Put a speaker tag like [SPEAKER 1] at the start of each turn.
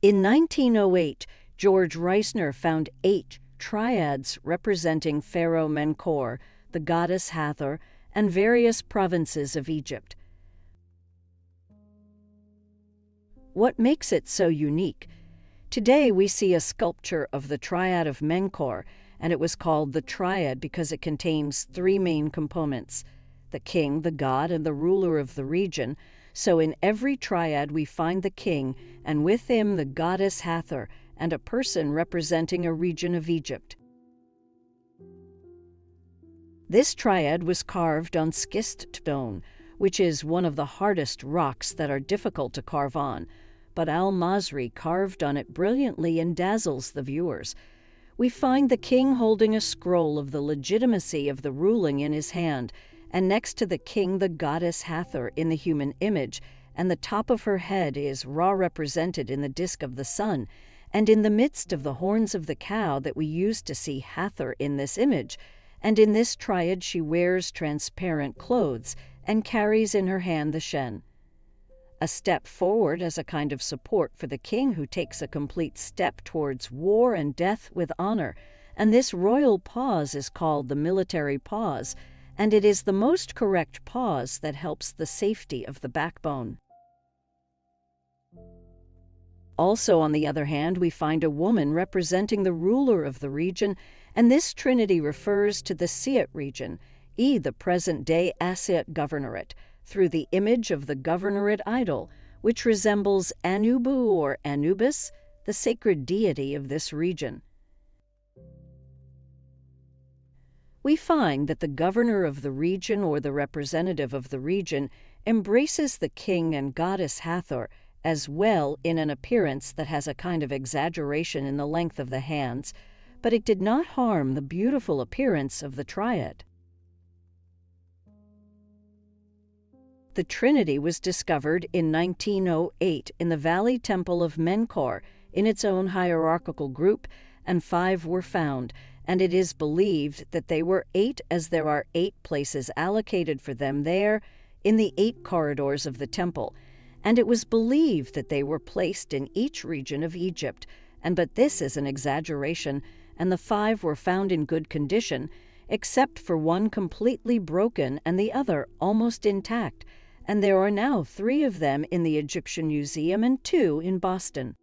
[SPEAKER 1] In 1908, George Reisner found 8 triads representing Pharaoh Menkaure, the goddess Hathor, and various provinces of Egypt. What makes it so unique? Today we see a sculpture of the triad of Menkaure, and it was called the triad because it contains 3 main components: the king, the god, and the ruler of the region. So in every triad we find the king, and with him the goddess Hathor, and a person representing a region of Egypt. This triad was carved on schist stone, which is one of the hardest rocks that are difficult to carve on, but Al-Masry carved on it brilliantly and dazzles the viewers. We find the king holding a scroll of the legitimacy of the ruling in his hand, and next to the king the goddess Hathor in the human image, and the top of her head is Ra represented in the disk of the sun, and in the midst of the horns of the cow that we use to see Hathor in this image. And in this triad she wears transparent clothes and carries in her hand the shen. A step forward as a kind of support for the king who takes a complete step towards war and death with honor, and this royal pause is called the military pause, and it is the most correct pause that helps the safety of the backbone. Also, on the other hand, we find a woman representing the ruler of the region, and this trinity refers to the Siut region, the present-day Asiut governorate, through the image of the governorate idol, which resembles Anubu or Anubis, the sacred deity of this region. We find that the governor of the region or the representative of the region embraces the king and goddess Hathor as well in an appearance that has a kind of exaggeration in the length of the hands, but it did not harm the beautiful appearance of the triad. The Trinity was discovered in 1908 in the Valley Temple of Menkaure in its own hierarchical group, and 5 were found, and it is believed that they were 8 as there are 8 places allocated for them there in the 8 corridors of the temple, and it was believed that they were placed in each region of Egypt, but this is an exaggeration, and the 5 were found in good condition, except for one completely broken and the other almost intact, and there are now 3 of them in the Egyptian Museum and 2 in Boston.